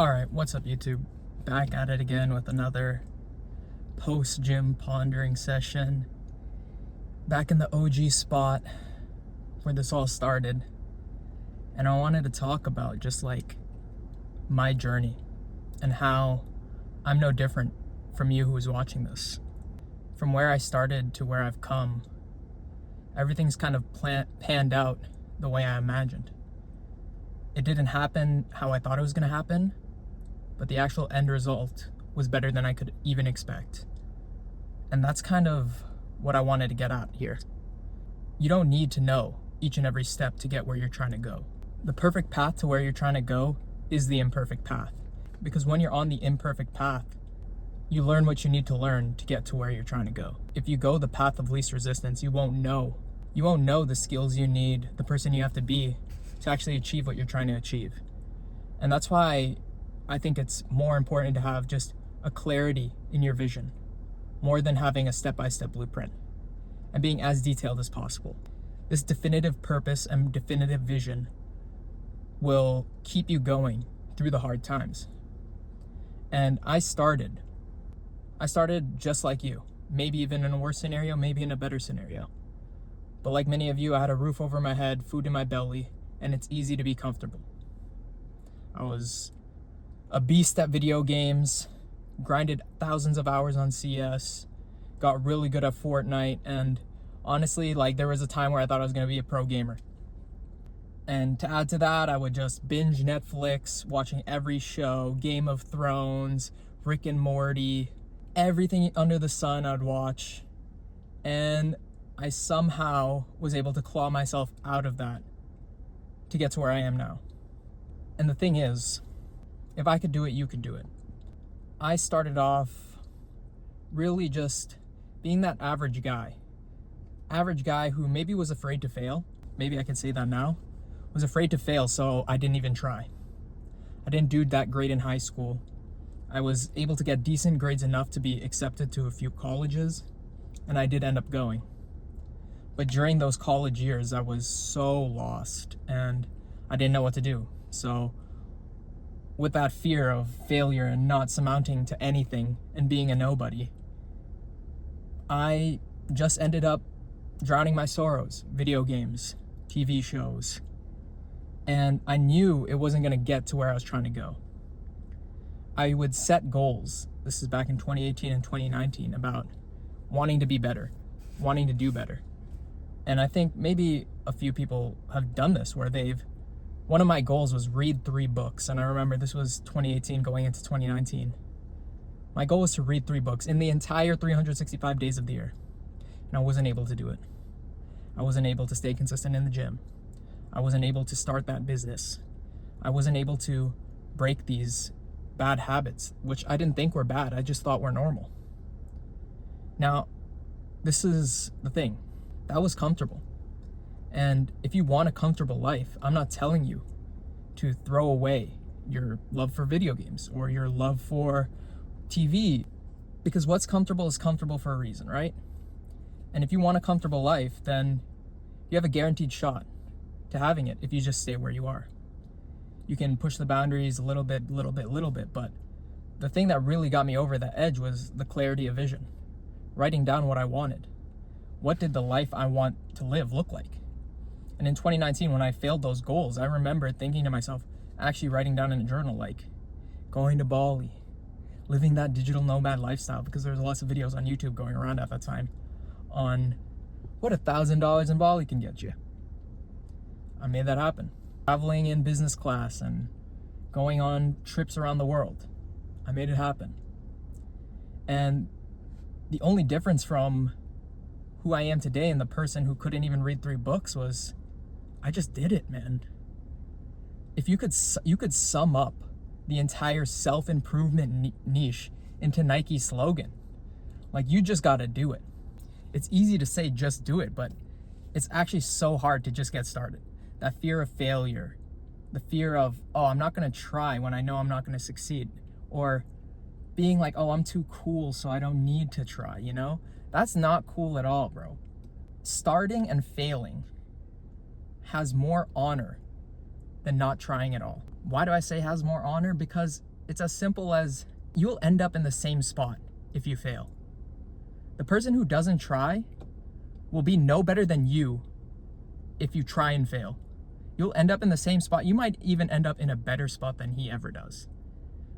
Alright, what's up YouTube? Back at it again with another post-gym pondering session. Back in the OG spot where this all started. And I wanted to talk about just like my journey and how I'm no different from you who is watching this. From where I started to where I've come, everything's kind of panned out the way I imagined. It didn't happen how I thought it was going to happen, but the actual end result was better than I could even expect. And that's kind of what I wanted to get at here. You don't need to know each and every step to get where you're trying to go. The perfect path to where you're trying to go is the imperfect path. Because when you're on the imperfect path, you learn what you need to learn to get to where you're trying to go. If you go the path of least resistance, you won't know. You won't know the skills you need, the person you have to be to actually achieve what you're trying to achieve. And that's why I think it's more important to have just a clarity in your vision, more than having a step-by-step blueprint and being as detailed as possible. This definitive purpose and definitive vision will keep you going through the hard times. And I started just like you, maybe even in a worse scenario, maybe in a better scenario. But like many of you, I had a roof over my head, food in my belly, and it's easy to be comfortable. I was a beast at video games, grinded thousands of hours on CS, got really good at Fortnite, and honestly, like there was a time where I thought I was going to be a pro gamer. And to add to that, I would just binge Netflix, watching every show, Game of Thrones, Rick and Morty, everything under the sun I'd watch. And I somehow was able to claw myself out of that to get to where I am now. And the thing is, if I could do it, you could do it. I started off really just being that average guy who maybe was afraid to fail. Maybe I could say that now. Was afraid to fail, so I didn't even try. I didn't do that great in high school. I was able to get decent grades enough to be accepted to a few colleges, and I did end up going. But during those college years, I was so lost, and I didn't know what to do. So with that fear of failure and not surmounting to anything and being a nobody, I just ended up drowning my sorrows, video games, TV shows. And I knew it wasn't going to get to where I was trying to go. I would set goals. This is back in 2018 and 2019 about wanting to be better, wanting to do better. And I think maybe a few people have done this where one of my goals was read 3 books. And I remember this was 2018 going into 2019. My goal was to read 3 books in the entire 365 days of the year. And I wasn't able to do it. I wasn't able to stay consistent in the gym. I wasn't able to start that business. I wasn't able to break these bad habits, which I didn't think were bad. I just thought were normal. Now, this is the thing. That was comfortable. And if you want a comfortable life, I'm not telling you to throw away your love for video games or your love for TV, because what's comfortable is comfortable for a reason, right? And if you want a comfortable life, then you have a guaranteed shot to having it if you just stay where you are. You can push the boundaries a little bit, but the thing that really got me over that edge was the clarity of vision. Writing down what I wanted. What did the life I want to live look like? And in 2019, when I failed those goals, I remember thinking to myself, actually writing down in a journal, like going to Bali, living that digital nomad lifestyle, because there's lots of videos on YouTube going around at that time on what $1,000 in Bali can get you. I made that happen. Traveling in business class and going on trips around the world. I made it happen. And the only difference from who I am today and the person who couldn't even read 3 books was I just did it, man. If you could sum up the entire self-improvement niche into Nike's slogan, like you just got to do it. It's easy to say just do it, but it's actually so hard to just get started. That fear of failure, the fear of, oh, I'm not going to try when I know I'm not going to succeed, or being like, oh, I'm too cool, so I don't need to try, you know? That's not cool at all, bro. Starting and failing has more honor than not trying at all. Why do I say has more honor? Because it's as simple as you'll end up in the same spot if you fail. The person who doesn't try will be no better than you if you try and fail. You'll end up in the same spot. You might even end up in a better spot than he ever does.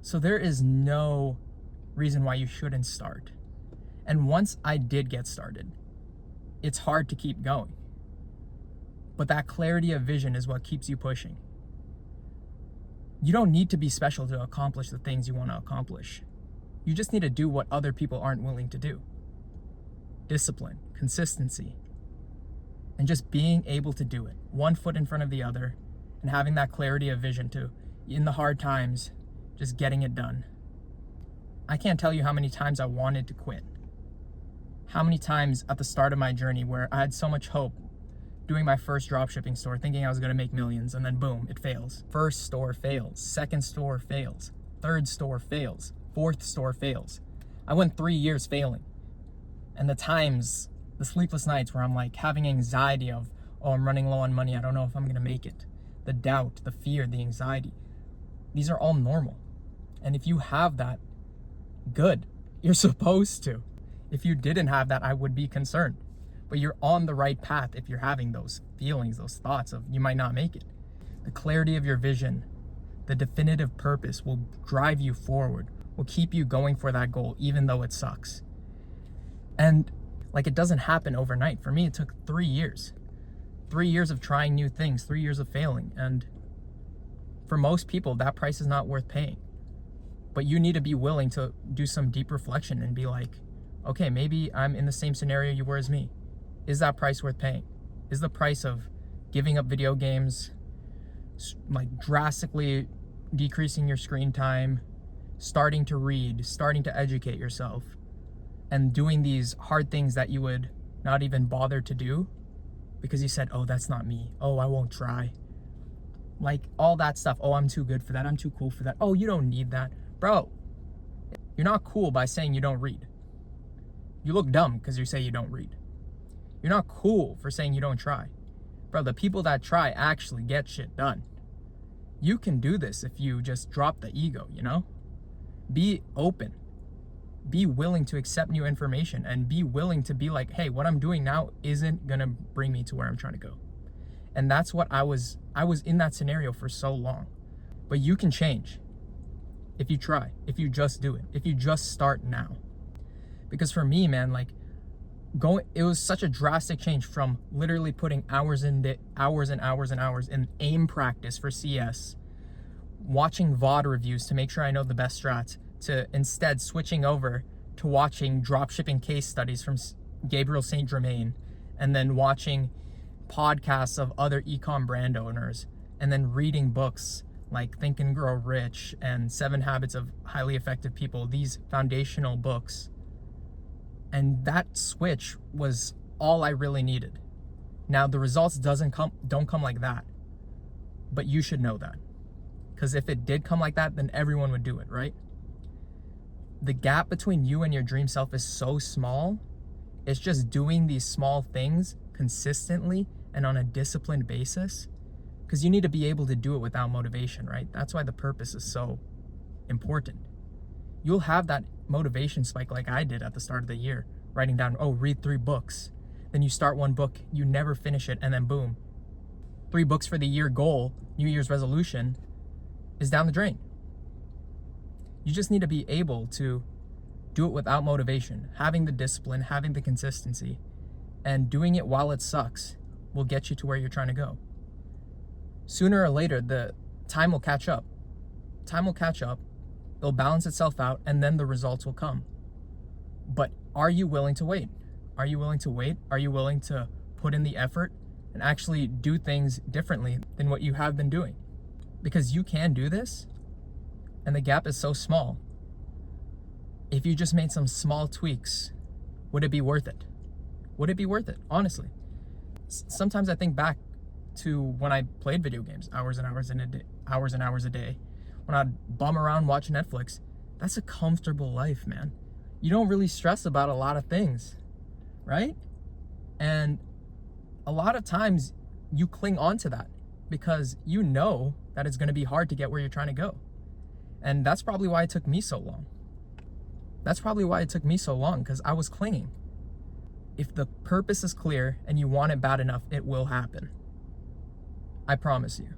So there is no reason why you shouldn't start. And once I did get started, it's hard to keep going. But that clarity of vision is what keeps you pushing. You don't need to be special to accomplish the things you want to accomplish. You just need to do what other people aren't willing to do. Discipline, consistency, and just being able to do it, one foot in front of the other, and having that clarity of vision too. In the hard times, just getting it done. I can't tell you how many times I wanted to quit. How many times at the start of my journey where I had so much hope doing my first dropshipping store, thinking I was gonna make millions, and then boom, it fails. First store fails, second store fails, third store fails, fourth store fails. I went 3 years failing. And the times, the sleepless nights where I'm like having anxiety of, oh, I'm running low on money, I don't know if I'm gonna make it. The doubt, the fear, the anxiety. These are all normal. And if you have that, good. You're supposed to. If you didn't have that, I would be concerned. But you're on the right path if you're having those feelings, those thoughts of you might not make it. The clarity of your vision, the definitive purpose will drive you forward, will keep you going for that goal, even though it sucks. And like, it doesn't happen overnight. For me, it took 3 years. 3 years of trying new things, 3 years of failing. And for most people, that price is not worth paying. But you need to be willing to do some deep reflection and be like, okay, maybe I'm in the same scenario you were as me. Is that price worth paying? Is the price of giving up video games, like drastically decreasing your screen time, starting to read, starting to educate yourself, and doing these hard things that you would not even bother to do because you said, oh, that's not me. Oh, I won't try. Like all that stuff. Oh, I'm too good for that. I'm too cool for that. Oh, you don't need that. Bro, you're not cool by saying you don't read. You look dumb because you say you don't read. You're not cool for saying you don't try. Bro, the people that try actually get shit done. You can do this if you just drop the ego, you know? Be open. Be willing to accept new information and be willing to be like, hey, what I'm doing now isn't gonna bring me to where I'm trying to go. And that's what I was in that scenario for so long. But you can change if you try, if you just do it, if you just start now. Because for me, man, like it was such a drastic change from literally putting hours and hours in aim practice for CS, watching VOD reviews to make sure I know the best strats, to instead switching over to watching dropshipping case studies from Gabriel St. Germain, and then watching podcasts of other ecom brand owners, and then reading books like Think and Grow Rich and 7 Habits of Highly Effective People, these foundational books. And that switch was all I really needed. Now the results don't come like that, but you should know that. Because if it did come like that, then everyone would do it, right? The gap between you and your dream self is so small. It's just doing these small things consistently and on a disciplined basis, because you need to be able to do it without motivation, right? That's why the purpose is so important. You'll have that motivation spike like I did at the start of the year, writing down, oh, read 3 books. Then you start one book, you never finish it, and then boom, 3 books for the year goal, New Year's resolution, is down the drain. You just need to be able to do it without motivation. Having the discipline, having the consistency, and doing it while it sucks will get you to where you're trying to go. Sooner or later, the time will catch up. Time will catch up. It'll balance itself out, and then the results will come. But are you willing to wait? Are you willing to wait? Are you willing to put in the effort and actually do things differently than what you have been doing? Because you can do this, and the gap is so small. If you just made some small tweaks, would it be worth it? Would it be worth it? Honestly. Sometimes I think back to when I played video games, hours and hours a day. When I'd bum around, watch Netflix. That's a comfortable life, man. You don't really stress about a lot of things, right? And a lot of times you cling on to that. because you know that it's going to be hard to get where you're trying to go. And that's probably why it took me so long. Because I was clinging. If the purpose is clear and you want it bad enough, it will happen. I promise you.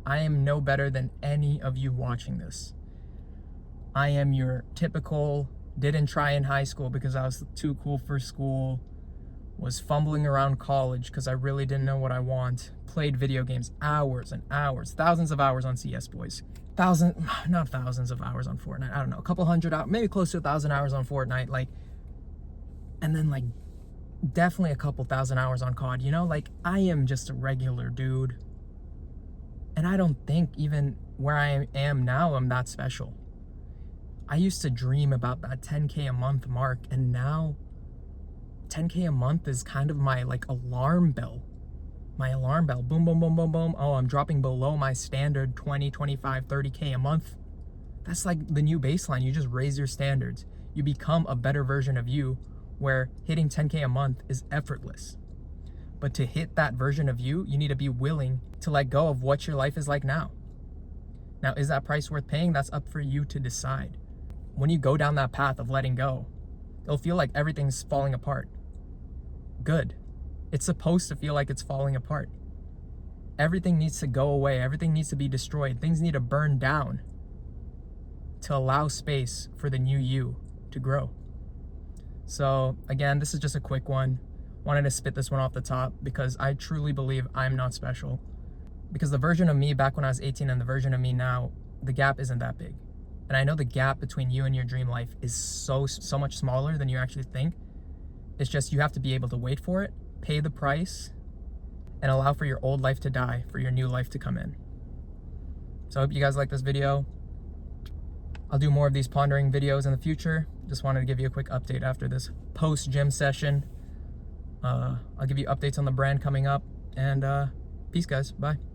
I am no better than any of you watching this. I am your typical, didn't try in high school because I was too cool for school, was fumbling around college because I really didn't know what I want, played video games hours and hours, thousands of hours on CS, boys. Not thousands of hours on Fortnite, I don't know, a couple hundred hours, maybe close to 1,000 hours on Fortnite, like, and then like definitely a couple thousand hours on COD, you know, like I am just a regular dude. And I don't think even where I am now, I'm that special. I used to dream about that 10K a month mark, and now 10K a month is kind of my like alarm bell. My alarm bell, boom, boom, boom, boom, boom. Oh, I'm dropping below my standard 20, 25, 30K a month. That's like the new baseline. You just raise your standards. You become a better version of you where hitting 10K a month is effortless. But to hit that version of you, you need to be willing to let go of what your life is like now. Now, is that price worth paying? That's up for you to decide. When you go down that path of letting go, it'll feel like everything's falling apart. Good. It's supposed to feel like it's falling apart. Everything needs to go away. Everything needs to be destroyed. Things need to burn down to allow space for the new you to grow. So again, this is just a quick one. Wanted to spit this one off the top because I truly believe I'm not special. Because the version of me back when I was 18 and the version of me now, the gap isn't that big. And I know the gap between you and your dream life is so much smaller than you actually think. It's just you have to be able to wait for it, pay the price, and allow for your old life to die for your new life to come in. So I hope you guys like this video. I'll do more of these pondering videos in the future. Just wanted to give you a quick update after this post-gym session. I'll give you updates on the brand coming up, and peace guys, bye.